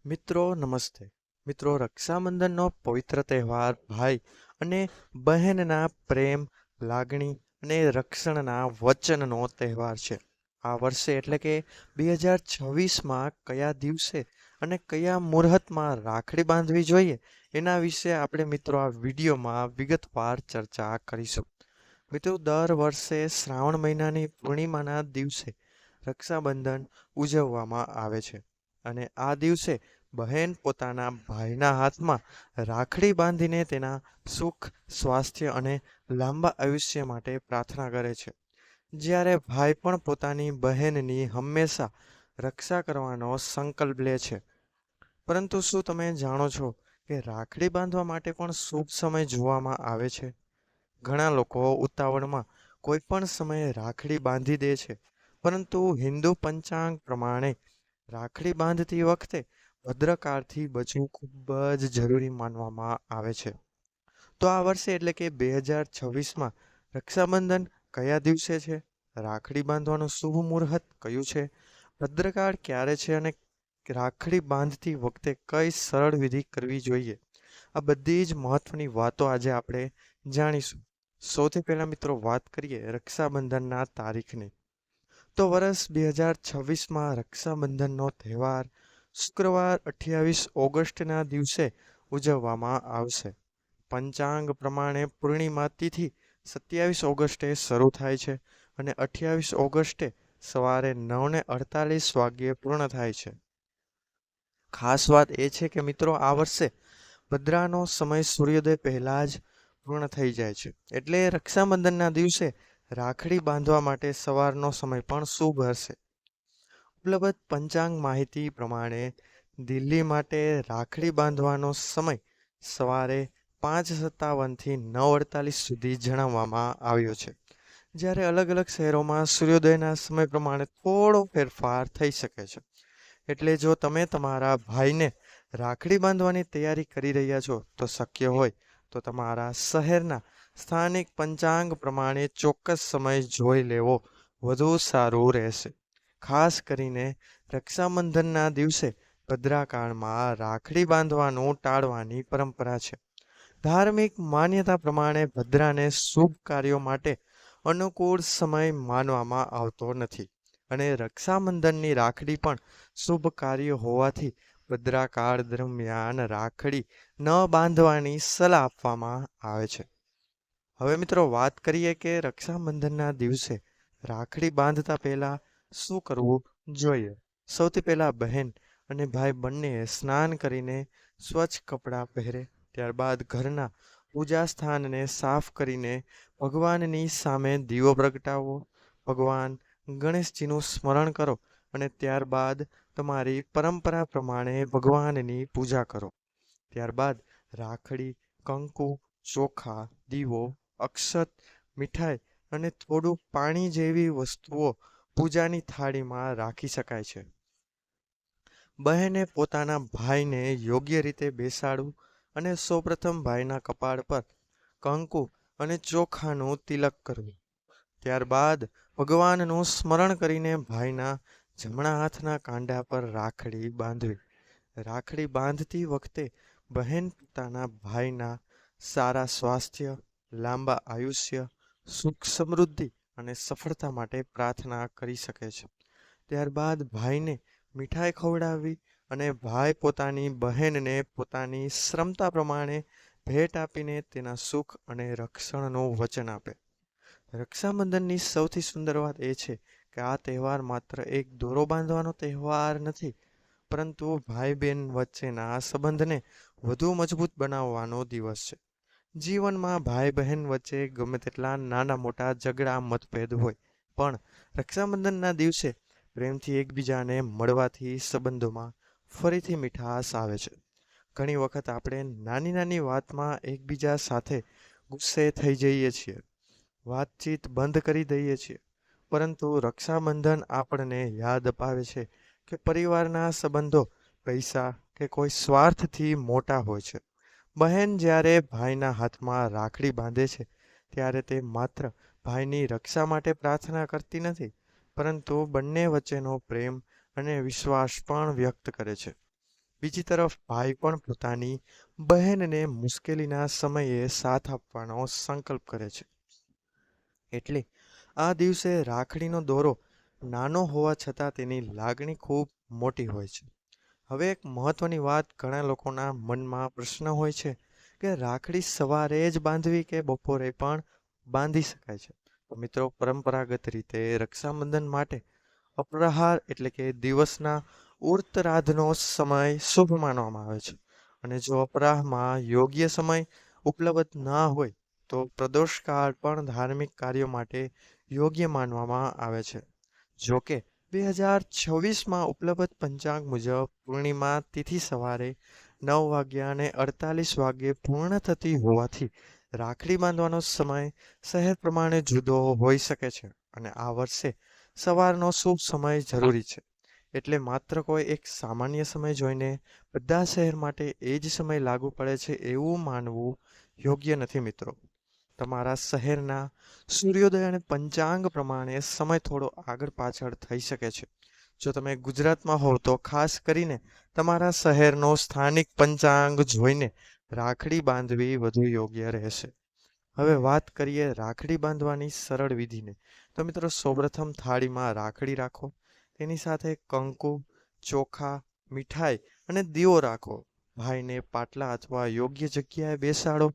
મિત્રો નમસ્તે. મિત્રો, રક્ષાબંધનનો પવિત્ર તહેવાર ભાઈ અને બહેનના પ્રેમ, લાગણી અને રક્ષણના વચનનો તહેવાર છે. આ વર્ષે એટલે કે 2026માં કયા દિવસે અને કયા મુહૂર્તમાં રાખડી બાંધવી જોઈએ એના વિશે આપણે મિત્રો આ વિડીયોમાં વિગતવાર ચર્ચા કરીશું. મિત્રો, દર વર્ષે શ્રાવણ મહિનાની પૂર્ણિમાના દિવસે રક્ષાબંધન ઉજવવામાં આવે છે અને આ દિવસે બહેન પોતાના ભાઈના હાથમાં રાખડી બાંધીને તેના સુખ, સ્વાસ્થ્ય અને લાંબા આયુષ્ય માટે પ્રાર્થના કરે છે. જ્યારે ભાઈ પણ પોતાની બહેનની હંમેશા રક્ષા કરવાનો સંકલ્પ લે છે. પરંતુ શું તમે જાણો છો કે રાખડી બાંધવા માટે પણ શુભ સમય જોવામાં આવે છે? ઘણા લોકો ઉતાવળમાં કોઈ પણ સમયે રાખડી બાંધી દે છે, પરંતુ હિન્દુ પંચાંગ પ્રમાણે રાખડી બાંધતી વખતે ભદ્રકાળથી બચવું ખૂબ જ જરૂરી માનવામાં આવે છે. તો આ વર્ષે એટલે કે 2026માં રક્ષાબંધન કયા દિવસે છે? રાખડી બાંધવાનું શુભ મુહૂર્ત કયું છે? ભદ્રકાળ ક્યારે છે અને રાખડી બાંધતી વખતે કઈ સરળ વિધિ કરવી જોઈએ? આ બધી જ મહત્વની વાતો આજે આપણે જાણીશું. સૌથી પહેલા મિત્રો વાત કરીએ રક્ષાબંધનના તારીખની. તો વર્ષ 2026માં રક્ષાબંધનનો તહેવાર શુક્રવાર 28 ઓગસ્ટના દિવસે ઉજવવામાં આવશે. પંચાંગ પ્રમાણે પૂર્ણિમા તિથિ 27 ઓગસ્ટે શરૂ થાય છે અને 28 ઓગસ્ટે સવારે 9:48 વાગ્યે પૂર્ણ થાય છે. ખાસ વાત એ છે કે મિત્રો આ વર્ષે ભદ્રાનો સમય સૂર્યોદય પહેલા જ પૂર્ણ થઈ જાય છે, એટલે રક્ષાબંધનના દિવસે રાખડી બાંધવા માટે સવારનો સમય પણ શુભ હશે. ઉપલબ્ધ પંચાંગ માહિતી પ્રમાણે દિલ્હી માટે રાખડી બાંધવાનો સમય સવારે 5:57થી 9:48 સુધી જણાવવામાં આવ્યો છે. જ્યારે અલગ અલગ શહેરોમાં સૂર્યોદયના સમય પ્રમાણે થોડો ફેરફાર થઈ શકે છે. એટલે જો તમે તમારા ભાઈને રાખડી બાંધવાની તૈયારી કરી રહ્યા છો તો શક્ય હોય તો તમારા શહેરના સ્થાનિક પંચાંગ પ્રમાણે ચોક્કસ સમય જોઈ લેવો વધુ સારું રહેશે. ખાસ કરીને રક્ષાબંધનના દિવસે ભદ્રાકાળમાં રાખડી બાંધવાનું ટાળવાની પરંપરા છે. ધાર્મિક માન્યતા પ્રમાણે ભદ્રાને શુભ કાર્યો માટે અનુકૂળ સમય માનવામાં આવતો નથી અને રક્ષાબંધનની રાખડી પણ શુભ કાર્ય હોવાથી ભદ્રાકાળ દરમિયાન રાખડી ન બાંધવાની સલાહ આપવામાં આવે છે. હવે મિત્રો વાત કરીએ કે રક્ષાબંધનના દિવસે રાખડી બાંધતા પહેલા શું કરવું જોઈએ. સૌથી પહેલા બહેન અને ભાઈ બંને સ્નાન કરીને સ્વચ્છ કપડાં પહેરે. ત્યારબાદ ઘરના પૂજા સ્થાનને સાફ કરીને ભગવાનની સામે દીવો પ્રગટાવો. ભગવાન ગણેશજીનું સ્મરણ કરો અને ત્યારબાદ તમારી પરંપરા પ્રમાણે ભગવાનની પૂજા કરો. ત્યારબાદ રાખડી, કંકુ, ચોખા, દીવો, અક્ષત, મીઠાઈ અને થોડું પાણી જેવી વસ્તુઓ પૂજાની થાળીમાં રાખી શકાય છે. બહેને પોતાના ભાઈને યોગ્ય રીતે બેસાડવું અને સૌપ્રથમ ભાઈના કપાળ પર કંકુ અને ચોખાનું તિલક કરવું. ત્યારબાદ ભગવાનનું સ્મરણ કરીને ભાઈના જમણા હાથના કાંડા પર રાખડી બાંધવી. રાખડી બાંધતી વખતે બહેન પોતાના ભાઈના સારા સ્વાસ્થ્ય, લાંબા આયુષ્ય, સુખ સમૃદ્ધિ અને સફળતા માટે પ્રાર્થના કરી શકે છે. ત્યારબાદ ભાઈને મીઠાઈ ખવડાવવી અને ભાઈ પોતાની બહેનને પોતાની ક્ષમતા પ્રમાણે ભેટ આપીને તેના સુખ અને રક્ષણનું વચન આપે. રક્ષાબંધનની સૌથી સુંદર વાત એ છે કે આ તહેવાર માત્ર એક દોરો બાંધવાનો તહેવાર નથી, પરંતુ ભાઈ બહેન વચ્ચેના સંબંધને વધુ મજબૂત બનાવવાનો દિવસ છે. જીવનમાં ભાઈ બહેન વચ્ચે ગમે તેટલા નાના મોટા ઝઘડા મતભેદ હોય, પણ રક્ષાબંધનના દિવસે પ્રેમથી એકબીજાને મળવાથી સંબંધોમાં ફરીથી મીઠાશ આવે છે. ઘણી વખત આપણે નાની નાની વાતમાં એકબીજા સાથે ગુસ્સે થઈ જઈએ છીએ, વાતચીત બંધ કરી દઈએ છીએ, પરંતુ રક્ષાબંધન આપણને યાદ અપાવે છે કે પરિવારના સંબંધો પૈસા કે કોઈ સ્વાર્થથી મોટા હોય છે. બહેન જ્યારે ભાઈના હાથમાં રાખડી બાંધે છે ત્યારે તે માત્ર ભાઈની રક્ષા માટે પ્રાર્થના કરતી નથી, પરંતુ બંને વચ્ચેનો પ્રેમ અને વિશ્વાસ પણ વ્યક્ત કરે છે. બીજી તરફ ભાઈ પણ પોતાની બહેનને મુશ્કેલીના સમયે સાથ આપવાનો સંકલ્પ કરે છે. એટલે આ દિવસે રાખડીનો દોરો નાનો હોવા છતાં તેની લાગણી ખૂબ મોટી હોય છે. હવે એક મહત્વની વાત ઘણા લોકોના મનમાં પ્રશ્ન હોય છે કે રાખડી સવારે જ બાંધવી કે બપોરે પણ બાંધી શકાય છે. તો મિત્રો, પરંપરાગત રીતે રક્ષાબંધન માટે અપરાહ્ન એટલે કે દિવસના ઉત્તરાર્ધનો સમય શુભ માનવામાં આવે છે. અને જો અપરાહ્નમાં યોગ્ય સમય ઉપલબ્ધ ના હોય તો પ્રદોષકાળ પણ ધાર્મિક કાર્યો માટે યોગ્ય માનવામાં આવે છે. જો કે 2026માં ઉપલબ્ધ પંચાંગ મુજબ પૂર્ણિમા તિથિ સવારે 9:48 પૂર્ણ થતી હોવાથી રાખડી બાંધવાનો સમય શહેર પ્રમાણે જુદો હોઈ શકે છે. અને આ વર્ષે સવારનો શુભ સમય જરૂરી છે. એટલે માત્ર કોઈ એક સામાન્ય સમય જોઈને બધા શહેર માટે એ જ સમય લાગુ પડે છે એવું માનવું યોગ્ય નથી મિત્રો. તમારા શહેરના સૂર્યોદય અને પંચાંગ પ્રમાણે સમય થોડો આગળ પાછળ થઈ શકે છે. જો તમે ગુજરાતમાં હોવ તો ખાસ કરીને તમારા શહેરનો સ્થાનિક પંચાંગ જોઈને રાખડી બાંધવી વધુ યોગ્ય રહેશે. હવે વાત કરીએ રાખડી બાંધવાની સરળ વિધિને. તો મિત્રો, સૌપ્રથમ થાળીમાં રાખડી રાખો. તેની સાથે કંકુ, ચોખા, મીઠાઈ અને દીવો રાખો. ભાઈને પાટલા અથવા યોગ્ય જગ્યાએ બેસાડો.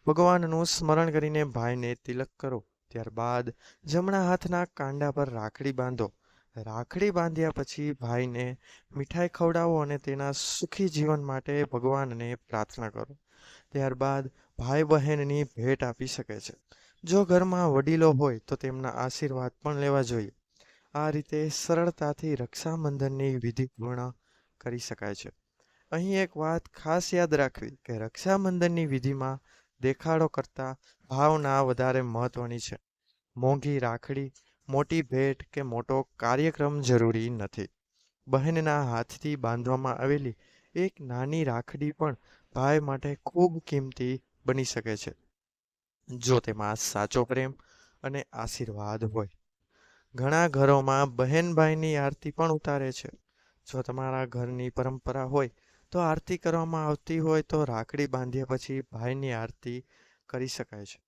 ભગવાનનું સ્મરણ કરીને ભાઈને તિલક કરો. ત્યારબાદ જમણા હાથના કાંડા પર રાખડી બાંધો. રાખડી બાંધ્યા પછી ભાઈને મીઠાઈ ખવડાવો અને તેના સુખી જીવન માટે ભગવાનને પ્રાર્થના કરો. ત્યારબાદ ભાઈ બહેનની ભેટ આપી શકે છે. જો ઘરમાં વડીલો હોય તો તેમના આશીર્વાદ પણ લેવા જોઈએ. આ રીતે સરળતાથી રક્ષાબંધનની વિધિ પૂર્ણ કરી શકાય છે. અહીં એક વાત ખાસ યાદ રાખવી કે રક્ષાબંધનની વિધિમાં દેખાડો કરતાં ભાવના વધારે મહત્વની છે. મોંઘી રાખડી, મોટી ભેટ કે મોટો કાર્યક્રમ જરૂરી નથી. બહેનના હાથથી બાંધવામાં આવેલી એક નાની રાખડી પણ ભાઈ માટે ખૂબ કિંમતી બની શકે છે, જો તેમાં સાચો પ્રેમ અને આશીર્વાદ હોય. ઘણા ઘરોમાં બહેન ભાઈની આરતી પણ ઉતારે છે. જો તમારા ઘરની પરંપરા હોય તો આરતી કરવામાં આવતી હોય તો રાખડી બાંધ્યા પછી ભાઈની આરતી કરી શકાય છે.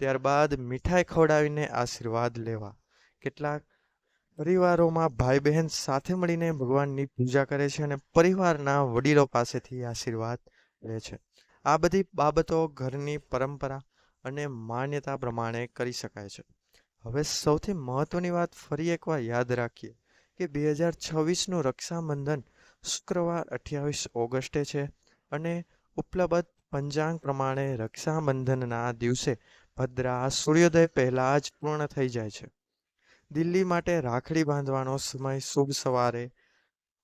ત્યારબાદ મીઠાઈ ખવડાવીને આશીર્વાદ લેવા. કેટલાક પરિવારોમાં ભાઈ બહેન સાથે મળીને ભગવાનની પૂજા કરે છે અને પરિવારના વડીલો પાસેથી આશીર્વાદ લે છે. આ બધી બાબતો ઘરની પરંપરા અને માન્યતા પ્રમાણે કરી શકાય છે. હવે સૌથી મહત્વની વાત ફરી એકવાર યાદ રાખીએ કે 2026નું રક્ષાબંધન શુક્રવાર 28 ઓગસ્ટે છે અને ઉપલબ્ધ પંચાંગ પ્રમાણે રક્ષાબંધનના દિવસે ભદ્રા સૂર્યોદય પહેલા જ પૂર્ણ થઈ જાય છે. દિલ્હી માટે રાખડી બાંધવાનો સમય શુભ સવારે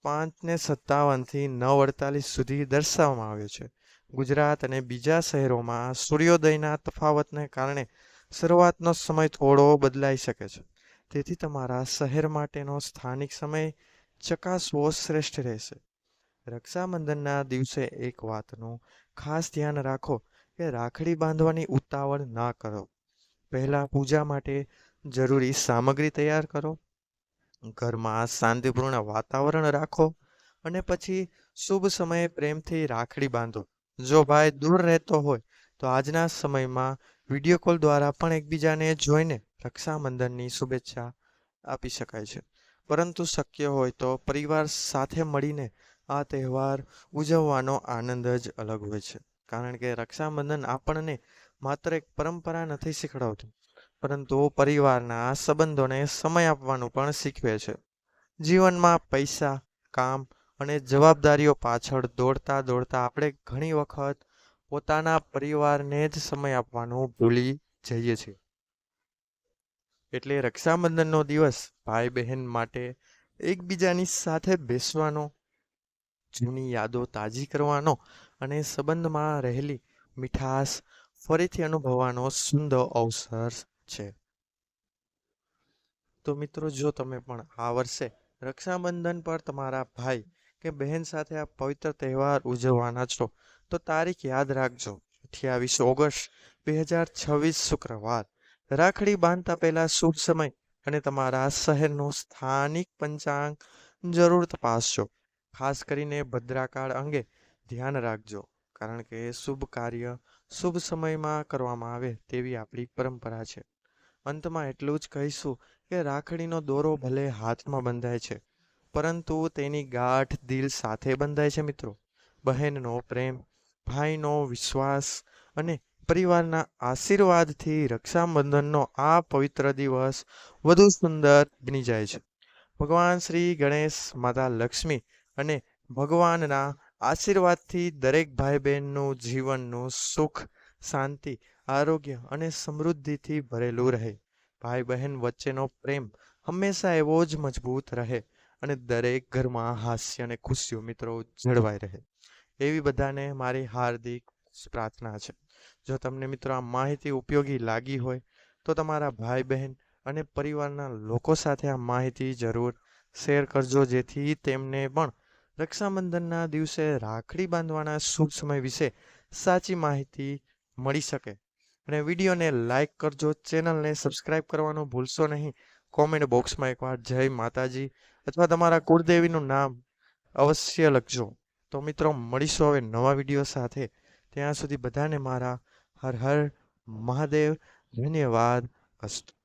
5:57થી 9:48 સુધી દર્શાવવામાં આવ્યો છે. ગુજરાત અને બીજા શહેરોમાં સૂર્યોદયના તફાવતને કારણે શરૂઆતનો સમય થોડો બદલાઈ શકે છે. તેથી તમારા શહેર માટેનો સ્થાનિક સમય ચકાસવો શ્રેષ્ઠ રહેશે. રક્ષાબંધનના દિવસે એક વાતનું ખાસ ધ્યાન રાખો કે રાખડી બાંધવાની ઉતાવળ ના કરો. પહેલા પૂજા માટે જરૂરી સામગ્રી તૈયાર કરો, ઘરમાં શાંતિપૂર્ણ વાતાવરણ રાખો અને પછી શુભ સમયે પ્રેમથી રાખડી બાંધો. જો ભાઈ દૂર રહેતો હોય તો આજના સમયમાં વિડીયો કોલ દ્વારા પણ એકબીજાને જોઈને રક્ષાબંધનની શુભેચ્છા આપી શકાય છે. પરંતુ શક્ય હોય તો પરિવાર સાથે મળીને આ તહેવાર ઉજવવાનો આનંદ જ અલગ હોય છે. કારણ કે રક્ષાબંધન આપણને માત્ર એક પરંપરા નથી શીખડાવતું, પરંતુ પરિવારના સંબંધોને સમય આપવાનું પણ શીખવે છે. જીવનમાં પૈસા, કામ અને જવાબદારીઓ પાછળ દોડતા દોડતા આપણે ઘણી વખત પોતાના પરિવારને જ સમય આપવાનું ભૂલી જઈએ છીએ. એટલે રક્ષાબંધનનો દિવસ ભાઈ બહેન માટે એકબીજાની સાથે બેસવાનો, જૂની યાદો તાજી કરવાનો અને સંબંધમાં રહેલી મીઠાશ ફરીથી અનુભવવાનો સુંદર અવસર છે. તો મિત્રો, જો તમે પણ આ વર્ષે રક્ષાબંધન પર તમારા ભાઈ કે બહેન સાથે આ પવિત્ર તહેવાર ઉજવવાના છો તો તારીખ યાદ રાખજો, 28 ઓગસ્ટ 2026 શુક્રવાર. રાખડી બાંધતા પહેલા શુભ સમય અને તમારા શહેરનું સ્થાનિક પંચાંગ જરૂર તપાસજો. ખાસ કરીને ભદ્રાકાળ અંગે ધ્યાન રાખજો, કારણ કે શુભ કાર્ય શુભ સમયમાં કરવામાં આવે તેવી આપણી પરંપરા છે. અંતમાં એટલું જ કહીશું કે રાખડીનો દોરો ભલે હાથમાં બંધાય છે, પરંતુ તેની ગાંઠ દિલ સાથે બંધાય છે મિત્રો. બહેનનો પ્રેમ, ભાઈનો વિશ્વાસ અને પરિવારના આશીર્વાદથી રક્ષાબંધનનો આ પવિત્ર દિવસ વધુ સુંદર બની જાય છે. ભગવાન શ્રી ગણેશ, માતા લક્ષ્મી અને ભગવાનના આશીર્વાદથી દરેક ભાઈ બહેનનું જીવનનું સુખ, શાંતિ, આરોગ્ય અને સમૃદ્ધિથી ભરેલું રહે. ભાઈ બહેન વચ્ચેનો પ્રેમ હંમેશા એવો જ મજબૂત રહે અને દરેક ઘરમાં હાસ્ય અને ખુશીઓ મિત્રો જળવાઈ રહે. એવી બધાને મારી હાર્દિક પ્રાર્થના છે. જો તમને મિત્રો આ માહિતી ઉપયોગી લાગી હોય તો તમારા ભાઈ બહેન અને પરિવારના લોકો સાથે આ માહિતી જરૂર શેર કરજો, જેથી તેમને પણ રક્ષાબંધનના દિવસે રાખડી બાંધવાના શુભ સમય વિશે સાચી માહિતી મળી શકે. અને વિડીયોને લાઈક કરજો, ચેનલને સબસ્ક્રાઈબ કરવાનું ભૂલશો નહીં. કોમેન્ટ બોક્સમાં એકવાર જય માતાજી અથવા તમારા કુળદેવીનું નામ અવશ્ય લખજો. તો મિત્રો મળીશું હવે નવા વિડીયો સાથે. ત્યાં સુધી બધાને મારા હર હર મહાદેવ. ધન્યવાદ. અસ્તુ.